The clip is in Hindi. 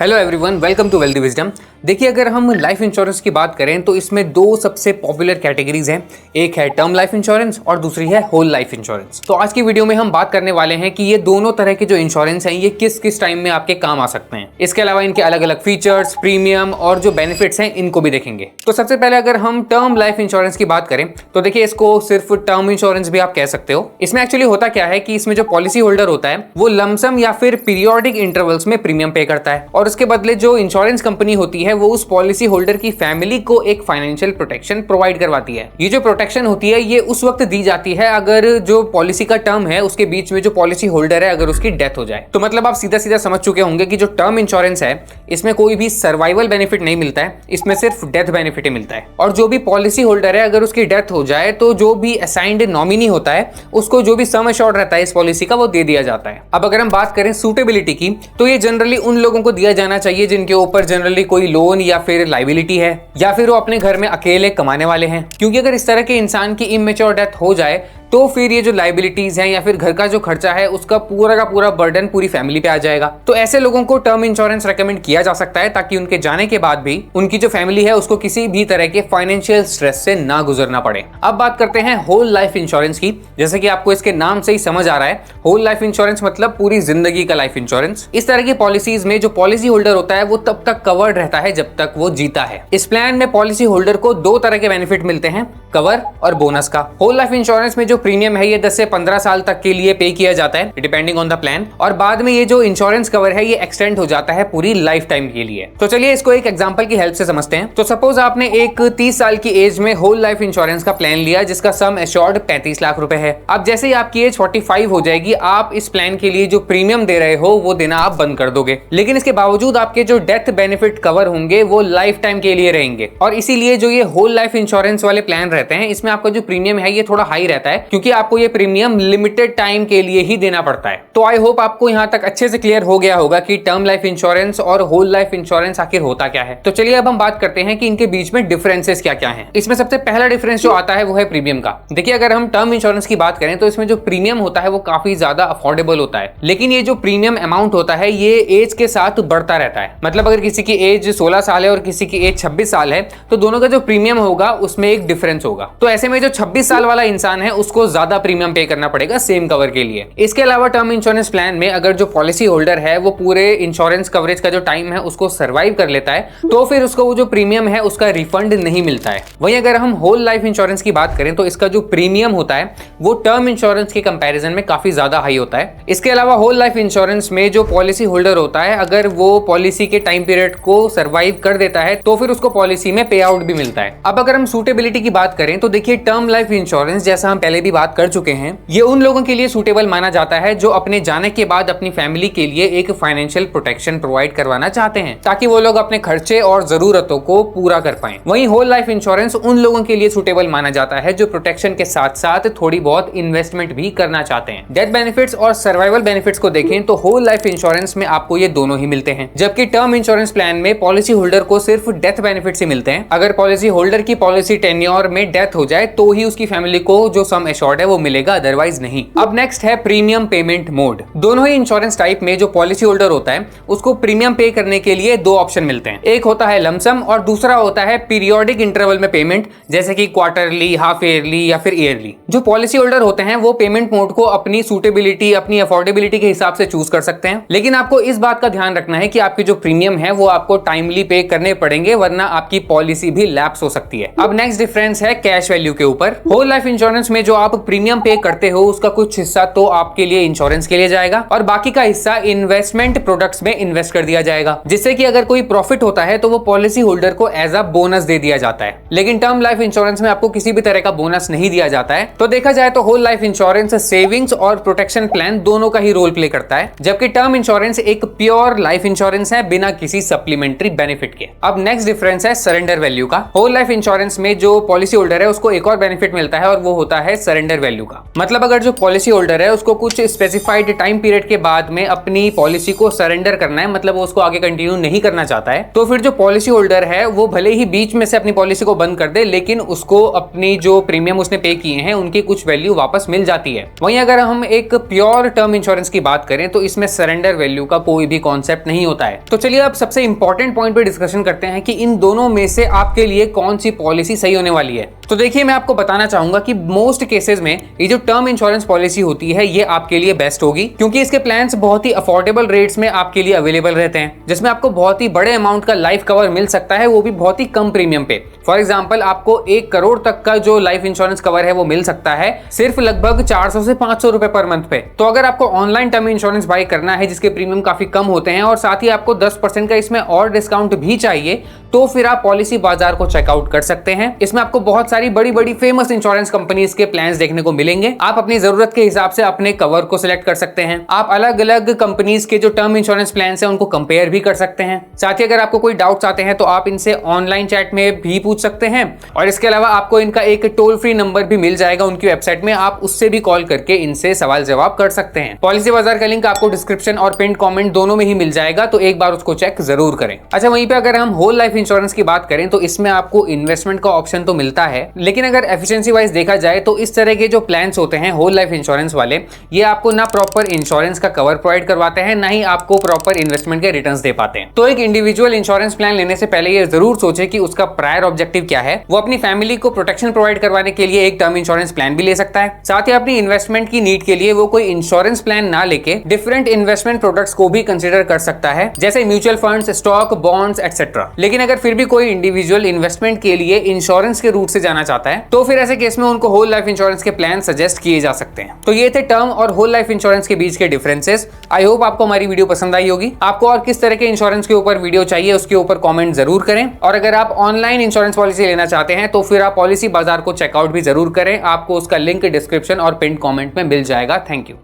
Hello everyone, welcome to Wealthy Wisdom. देखिए, अगर हम लाइफ इंश्योरेंस की बात करें तो इसमें दो सबसे पॉपुलर कैटेगरीज हैं। एक है टर्म लाइफ इंश्योरेंस और दूसरी है होल लाइफ इंश्योरेंस। तो आज की वीडियो में हम बात करने वाले हैं कि ये दोनों तरह के जो इंश्योरेंस हैं ये किस किस टाइम में आपके काम आ सकते हैं। इसके अलावा इनके अलग अलग फीचर्स, प्रीमियम और जो बेनिफिट्स हैं इनको भी देखेंगे। तो सबसे पहले अगर हम टर्म लाइफ इंश्योरेंस की बात करें तो देखिए, इसको सिर्फ टर्म इंश्योरेंस भी आप कह सकते हो। इसमें एक्चुअली होता क्या है कि इसमें जो पॉलिसी होल्डर होता है वो लमसम या फिर पीरियोडिक इंटरवल्स में प्रीमियम पे करता है और उसके बदले जो इंश्योरेंस कंपनी होती है वो उस पॉलिसी होल्डर की फैमिली को एक फाइनेंशियल प्रोटेक्शन प्रोवाइड करवाती है। ये जो प्रोटेक्शन होती है ये उस वक्त दी जाती है अगर जो पॉलिसी का टर्म है उसके बीच में जो पॉलिसी होल्डर है अगर उसकी डेथ हो जाए। तो मतलब आप सीधा सीधा समझ चुके होंगे कि जो टर्म इंश्योरेंस है इसमें कोई भी सर्वाइवल बेनिफिट नहीं मिलता है, इसमें सिर्फ डेथ बेनिफिट ही मिलता है। और जो भी पॉलिसी होल्डर है अगर उसकी डेथ हो जाए तो जो भी असाइंड नॉमिनी होता है उसको जो भी सम एश्योर्ड रहता है इस पॉलिसी का वो दे दिया जाता है। अब अगर हम बात करें सूटेबिलिटी की तो ये जनरली उन लोगों को दिया जाना चाहिए जिनके ऊपर जनरली कोई लोन या फिर लाइबिलिटी है या फिर वो अपने घर में अकेले कमाने वाले हैं, क्योंकि अगर इस तरह के इंसान की इमेच्योर डेथ हो जाए तो फिर ये जो लाइबिलिटीज हैं या फिर घर का जो खर्चा है उसका पूरा का पूरा बर्डन पूरी फैमिली पे आ जाएगा। तो ऐसे लोगों को टर्म इंश्योरेंस रेकमेंड किया जा सकता है ताकि उनके जाने के बाद भी उनकी जो फैमिली है उसको किसी भी तरह के फाइनेंशियल स्ट्रेस से ना गुजरना पड़े। अब बात करते हैं होल लाइफ इंश्योरेंस की। जैसे कि आपको इसके नाम से ही समझ आ रहा है, होल लाइफ इंश्योरेंस मतलब पूरी जिंदगी का लाइफ इंश्योरेंस। इस तरह की पॉलिसीज में जो पॉलिसी होल्डर होता है वो तब तक कवर्ड रहता है जब तक वो जीता है। इस प्लान में पॉलिसी होल्डर को दो तरह के बेनिफिट मिलते हैं, कवर और बोनस का। होल लाइफ इंश्योरेंस में जो प्रीमियम है ये 10 से 15 साल तक के लिए पे किया जाता है डिपेंडिंग ऑन द प्लान, और बाद में ये जो इंश्योरेंस कवर है ये एक्सटेंड हो जाता है पूरी लाइफ टाइम के लिए। तो चलिए इसको एक एग्जांपल की हेल्प से समझते हैं। तो सपोज आपने एक 30 साल की एज में होल लाइफ इंश्योरेंस का प्लान लिया जिसका सम एश्योर्ड 35 लाख रुपए है। अब जैसे ही आपकी एज 45 हो जाएगी आप इस प्लान के लिए जो प्रीमियम दे रहे हो वो देना आप बंद कर दोगे, लेकिन इसके बावजूद आपके जो डेथ बेनिफिट कवर होंगे वो लाइफ टाइम के लिए रहेंगे। और इसीलिए जो ये होल लाइफ इंश्योरेंस वाले प्लान रहते हैं इसमें आपका जो प्रीमियम है ये थोड़ा हाई रहता है, क्योंकि आपको ये प्रीमियम लिमिटेड टाइम के लिए ही देना पड़ता है। तो आई होप आपको यहां तक अच्छे से क्लियर हो गया होगा कि टर्म लाइफ इंश्योरेंस और होल लाइफ इंश्योरेंस आखिर होता क्या है। तो चलिए अब हम बात करते हैं कि इनके बीच में डिफरेंसेस क्या क्या हैं। इसमें सबसे पहला डिफरेंस जो आता है वो है प्रीमियम का। देखिए, अगर हम टर्म इंश्योरेंस की बात करें तो इसमें जो प्रीमियम होता है वो काफी ज्यादा अफोर्डेबल होता है, लेकिन ये जो प्रीमियम अमाउंट होता है ये एज के साथ बढ़ता रहता है। मतलब अगर किसी की एज 16 साल है और किसी की एज 26 साल है तो दोनों का जो प्रीमियम होगा उसमें एक डिफरेंस होगा। तो ऐसे में जो 26 साल वाला इंसान है उसको ज्यादा प्रीमियम पे करना पड़ेगा सेम कवर के लिए। इसके अलावा टर्म इंश्योरेंस प्लान में अगर जो पॉलिसी होल्डर है वो पूरे इंश्योरेंस कवरेज का जो टाइम है उसको सर्वाइव कर लेता है तो फिर उसको वो जो प्रीमियम है उसका रिफंड नहीं मिलता है। वहीं अगर हम होल लाइफ इंश्योरेंस की बात करें तो इसका जो प्रीमियम होता है वो टर्म इंश्योरेंस के कंपैरिजन में काफी ज्यादा हाई होता है। इसके अलावा होल लाइफ इंश्योरेंस में जो पॉलिसी होल्डर होता है अगर वो पॉलिसी के टाइम पीरियड को सर्वाइव कर देता है तो फिर उसको पॉलिसी में पे आउट भी मिलता है। अब अगर हम सूटेबिलिटी की बात करें तो देखिए, टर्म लाइफ इंश्योरेंस जैसा हम पहले भी बात कर चुके हैं ये उन लोगों के लिए सूटेबल माना जाता है जो अपने जाने के बाद अपनी फैमिली के लिए एक फाइनेंशियल प्रोटेक्शन प्रोवाइड करवाना चाहते हैं ताकि वो लोग अपने खर्चे और जरूरतों को पूरा कर पाएं। वहीं होल लाइफ इंश्योरेंस उन लोगों के लिए सूटेबल माना जाता है जो प्रोटेक्शन के साथ साथ थोड़ी बहुत इन्वेस्टमेंट भी करना चाहते हैं। डेथ बेनिफिट्स और सर्वाइवल बेनिफिट्स को देखें तो होल लाइफ इंश्योरेंस में आपको ये दोनों ही मिलते हैं, जबकि टर्म इंश्योरेंस प्लान में पॉलिसी होल्डर को सिर्फ डेथ बेनिफिट्स ही मिलते हैं। अगर पॉलिसी होल्डर की पॉलिसी टेन्योर में डेथ हो जाए तो ही उसकी फैमिली को जो सम एश्योर्ड है वो मिलेगा, अदरवाइज नहीं। अब नेक्स्ट है प्रीमियम पेमेंट मोड। दोनों ही इंश्योरेंस टाइप में जो पॉलिसी होल्डर होता है उसको प्रीमियम पे करने के लिए दो ऑप्शन मिलते हैं। एक होता है लमसम और दूसरा होता है पीरियोडिक इंटरवल में पेमेंट, जैसे कि क्वार्टरली, हाफ ईयरली या फिर ईयरली। जो पॉलिसी होल्डर होते हैं वो पेमेंट मोड को अपनी सूटेबिलिटी, अपनी अफोर्डेबिलिटी के हिसाब से चूज कर सकते हैं, लेकिन आपको इस बात का ध्यान रखना है कि आपकी जो प्रीमियम है वो आपको टाइमली पे करने पड़ेंगे, वरना आपकी पॉलिसी भी लैप्स हो सकती है। अब नेक्स्ट डिफरेंस है कैश वैल्यू के ऊपर। होल लाइफ इंश्योरेंस में जो आप प्रीमियम पे करते हो उसका कुछ हिस्सा तो आपके लिए इंश्योरेंस के लिए जाएगा और बाकी का हिस्सा इन्वेस्टमेंट प्रोडक्ट्स में इन्वेस्ट कर दिया जाएगा, जिससे कि अगर कोई प्रॉफिट होता है तो वो पॉलिसी होल्डर को एज अ बोनस दे दिया जाता है। लेकिन टर्म लाइफ इंश्योरेंस में आपको किसी भी तरह का बोनस नहीं दिया जाता है। तो देखा जाए तो होल लाइफ इंश्योरेंस सेविंग्स और प्रोटेक्शन प्लान दोनों का ही रोल प्ले करता है, जबकि टर्म इंश्योरेंस एक प्योर लाइफ इंश्योरेंस है बिना किसी सप्लीमेंट्री बेनिफिट के। अब नेक्स्ट डिफरेंस है सरेंडर वैल्यू का। होल लाइफ इंश्योरेंस में जो पॉलिसी होल्डर है उसको एक और बेनिफिट मिलता है और वो होता है सरेंडर वैल्यू का। मतलब अगर जो पॉलिसी होल्डर है उसको कुछ स्पेसिफाइड टाइम पीरियड के बाद में अपनी पॉलिसी को सरेंडर करना है, मतलब वो उसको आगे कंटिन्यू नहीं करना चाहता है, तो फिर जो पॉलिसी होल्डर है वो भले ही बीच में से अपनी पॉलिसी को बंद कर दे, लेकिन उसको अपनी जो प्रीमियम उसने पे किए हैं उनकी कुछ वैल्यू वापस मिल जाती है। वहीं अगर हम एक प्योर टर्म इंश्योरेंस की बात करें तो इसमें सरेंडर वैल्यू का कोई भी कॉन्सेप्ट नहीं होता है। तो चलिए अब सबसे इंपॉर्टेंट पॉइंट पे डिस्कशन करते हैं कि इन दोनों में से आपके लिए कौन सी पॉलिसी सही होने वाली है। तो देखिए, मैं आपको बताना चाहूंगा कि मोस्ट केसेस में ये जो टर्म इंश्योरेंस पॉलिसी होती है ये आपके लिए बेस्ट होगी, क्योंकि इसके प्लान्स बहुत ही अफोर्डेबल रेट्स में आपके लिए अवेलेबल रहते हैं, जिसमें आपको बहुत ही बड़े अमाउंट का लाइफ कवर मिल सकता है, वो भी बहुत ही कम प्रीमियम पे। फॉर एग्जाम्पल, आपको 1 करोड़ तक का जो लाइफ इंश्योरेंस कवर है वो मिल सकता है सिर्फ लगभग 400 से 500 रुपए पर मंथ पे। तो अगर आपको ऑनलाइन टर्म इंश्योरेंस बाय करना है जिसके प्रीमियम काफी कम होते हैं और साथ ही आपको 10% का इसमें और डिस्काउंट भी चाहिए, तो फिर आप पॉलिसी बाजार को चेकआउट कर सकते हैं। इसमें आपको बहुत सारी बड़ी बड़ी फेमस इंश्योरेंस कंपनीज के प्लान्स देखने को मिलेंगे। आप अपनी जरूरत के हिसाब से अपने कवर को सिलेक्ट कर सकते हैं। आप अलग अलग कंपनीज के जो टर्म इंश्योरेंस प्लान्स हैं उनको कंपेयर भी कर सकते हैं। साथ ही अगर आपको कोई डाउट्स आते हैं तो आप इनसे ऑनलाइन चैट में भी पूछ सकते हैं, और इसके अलावा आपको इनका एक टोल फ्री नंबर भी मिल जाएगा उनकी वेबसाइट में, आप उससे भी कॉल करके इनसे सवाल जवाब कर सकते हैं। पॉलिसी बाजार का लिंक आपको डिस्क्रिप्शन और पिन कमेंट दोनों में ही मिल जाएगा, तो एक बार उसको चेक जरूर करें। अच्छा, वहीं पे अगर हम होल लाइफ इंश्योरेंस की बात करें तो इसमें आपको इन्वेस्टमेंट का ऑप्शन तो मिलता है, लेकिन अगर एफिशिएंसी वाइज देखा जाए तो इस तरह के जो प्लान्स होते हैं होल लाइफ इंश्योरेंस वाले, ये आपको ना प्रॉपर इंश्योरेंस का कवर प्रोवाइड करवाते हैं, ना ही आपको प्रॉपर इन्वेस्टमेंट के रिटर्न्स दे पाते हैं। तो एक इंडिविजुअल इंश्योरेंस प्लान लेने से पहले ये जरूर सोचे कि उसका प्रायर ऑब्जेक्टिव क्या है। वो अपनी फैमिली को प्रोटेक्शन प्रोवाइड करवाने के लिए एक टर्म इंश्योरेंस प्लान भी ले सकता है, साथ ही अपनी इन्वेस्टमेंट की नीड के लिए वो कोई इंश्योरेंस प्लान ना लेके डिफरेंट इन्वेस्टमेंट प्रोडक्ट्स को भी कंसीडर कर सकता है, जैसे mutual funds, stock, bonds etcetera. लेकिन अगर फिर भी कोई इंडिविजुअल इन्वेस्टमेंट के लिए इंश्योरेंस के रूट से जाना चाहता है तो फिर ऐसे केस में उनको होल लाइफ इंश्योरेंस के प्लान सजेस्ट किए जा सकते हैं। तो ये थे टर्म और होल लाइफ इंश्योरेंस के बीच के डिफरेंसेस। आई होप आपको हमारी वीडियो पसंद आई होगी। आपको और किस तरह के इंश्योरेंस के ऊपर वीडियो चाहिए उसके ऊपर कमेंट जरूर करें, और अगर आप ऑनलाइन इंश्योरेंस पॉलिसी लेना चाहते हैं तो फिर आप पॉलिसी बाजार को चेकआउट भी जरूर करें। आपको उसका लिंक डिस्क्रिप्शन और पिन कमेंट में मिल जाएगा। Thank you.